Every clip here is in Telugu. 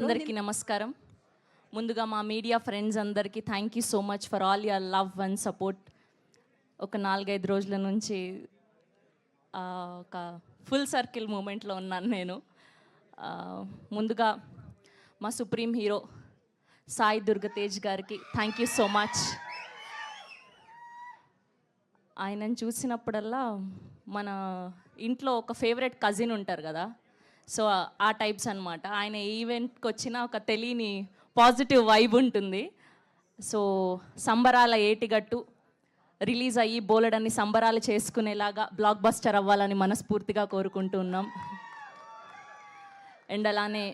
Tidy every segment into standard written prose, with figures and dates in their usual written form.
అందరికీ నమస్కారం. ముందుగా మా మీడియా ఫ్రెండ్స్ అందరికీ thank you so much for all your love and support. ఒక 4-5 రోజుల నుంచి ఒక ఫుల్ సర్కిల్ మూమెంట్లో ఉన్నాను నేను. ముందుగా మా సుప్రీం హీరో సాయి దుర్గతేజ్ గారికి థ్యాంక్ యూ సో మచ్. ఆయనను చూసినప్పుడల్లా మన ఇంట్లో ఒక ఫేవరెట్ కజిన్ ఉంటారు కదా, సో ఆ టైప్స్ అనమాట. ఆయన ఈవెంట్కి వచ్చిన ఒక తెలియని పాజిటివ్ వైబ్ ఉంటుంది. సో సంబరాల ఏటిగట్టు రిలీజ్ అయ్యి బోలెడన్ని సంబరాలు చేసుకునేలాగా బ్లాక్ బస్టర్ అవ్వాలని మనస్ఫూర్తిగా కోరుకుంటున్నాం. అండ్ అలానే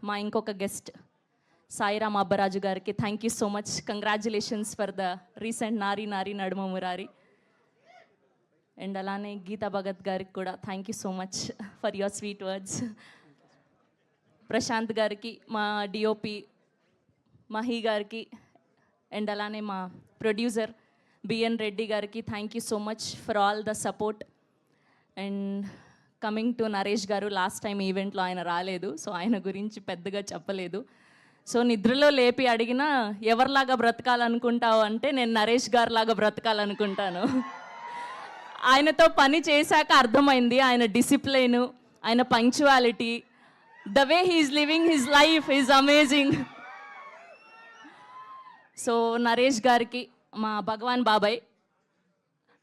మా ఇంకొక గెస్ట్ సాయిరామ్ అబ్బరాజు గారికి thank you so much. Congratulations for the recent నారీ నారీ నడుమ మురారి. అండ్ అలానే గీతా భగత్ గారికి కూడా thank you so much for your sweet words. Prashant గారికి, మా డిఓపి మహి గారికి, అండ్ అలానే మా ప్రొడ్యూసర్ బిఎన్ రెడ్డి గారికి thank you so much for all the support. And coming to Naresh గారు, లాస్ట్ టైం ఈవెంట్లో ఆయన రాలేదు, సో ఆయన గురించి పెద్దగా చెప్పలేదు. సో నిద్రలో లేపి అడిగినా ఎవరిలాగా బ్రతకాలనుకుంటావు అంటే నేను నరేష్ గారిలాగా బ్రతకాలనుకుంటాను. ఆయనతో పని చేశాక అర్థమైంది ఆయన డిసిప్లైన్, ఆయన punctuality, the way he's living his life is amazing. So Naresh గారికి మా భగవాన్ బాబాయ్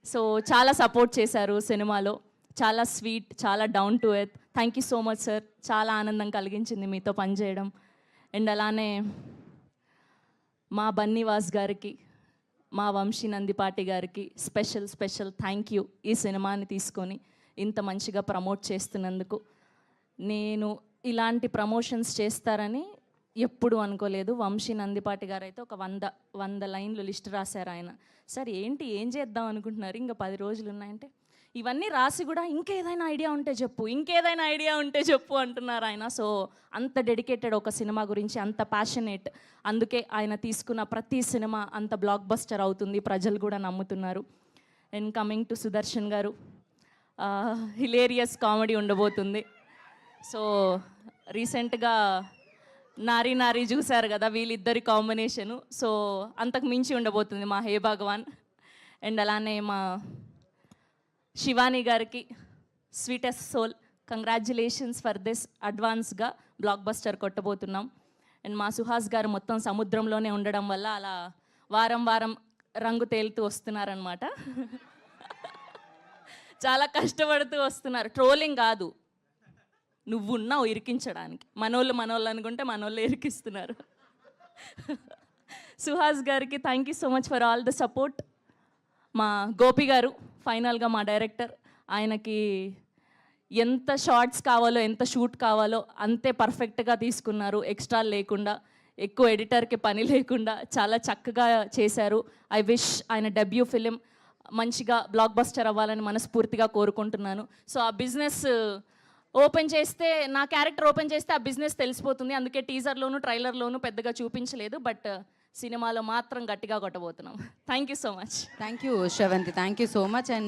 సో చాలా సపోర్ట్ చేశారు సినిమాలో. చాలా స్వీట్, చాలా down to earth. Thank you so much sir. చాలా ఆనందం కలిగించింది మీతో పనిచేయడం. అండ్ అలానే మా బన్నీవాస్ గారికి, మా వంశీ నందిపాటి గారికి స్పెషల్ థ్యాంక్ యూ. ఈ సినిమాని తీసుకొని ఇంత మంచిగా ప్రమోట్ చేస్తున్నందుకు. నేను ఇలాంటి ప్రమోషన్స్ చేస్తారని ఎప్పుడు అనుకోలేదు. వంశీ నందిపాటి గారు అయితే ఒక 100 లైన్లు లిస్ట్ రాశారు ఆయన. సార్ ఏంటి, ఏం చేద్దాం అనుకుంటున్నారు, ఇంకా 10 రోజులు ఉన్నాయంటే ఇవన్నీ రాసి కూడా ఇంకేదైనా ఐడియా ఉంటే చెప్పు అంటున్నారు ఆయన. సో అంత డెడికేటెడ్ ఒక సినిమా గురించి, అంత ప్యాషనేట్. అందుకే ఆయన తీసుకున్న ప్రతి సినిమా అంత బ్లాక్ బస్టర్ అవుతుంది, ప్రజలు కూడా నమ్ముతున్నారు. అండ్ కమింగ్ టు సుదర్శన్ గారు, హిలేరియస్ కామెడీ ఉండబోతుంది. సో రీసెంట్గా నారీ నారీ చూశారు కదా, వీళ్ళిద్దరి కాంబినేషను. సో అంతకు మించి ఉండబోతుంది మా హే భగవాన్. అండ్ అలానే మా శివాని గారికి sweetest soul, congratulations for this. అడ్వాన్స్గా బ్లాక్ బస్టర్ కొట్టబోతున్నాం. అండ్ మా సుహాస్ గారు మొత్తం సముద్రంలోనే ఉండడం వల్ల అలా వారం రంగు తేలుతూ వస్తున్నారనమాట. చాలా కష్టపడుతూ వస్తున్నారు. ట్రోలింగ్ కాదు, నువ్వున్నావు ఇరికించడానికి. మనోళ్ళు అనుకుంటే మనోళ్ళు ఇరికిస్తున్నారు. సుహాస్ గారికి thank you so much for all the support. మా గోపి గారు ఫైనల్గా మా డైరెక్టర్, ఆయనకి ఎంత షార్ట్స్ కావాలో, ఎంత షూట్ కావాలో అంతే పర్ఫెక్ట్గా తీసుకున్నారు. ఎక్స్ట్రా లేకుండా, ఎక్కువ ఎడిటర్కి పని లేకుండా చాలా చక్కగా చేశారు. ఐ విష్ ఆయన డెబ్యూ ఫిలిం మంచిగా బ్లాక్ బస్టర్ అవ్వాలని మనస్ఫూర్తిగా కోరుకుంటున్నాను. సో ఆ బిజినెస్ ఓపెన్ చేస్తే, నా క్యారెక్టర్ ఓపెన్ చేస్తే ఆ బిజినెస్ తెలిసిపోతుంది. అందుకే టీజర్లోను ట్రైలర్లోను పెద్దగా చూపించలేదు, బట్ సినిమాలో మాత్రం గట్టిగా కొట్టబోతున్నాం. Thank you so much. Thank you Shravanthi, thank you so much. And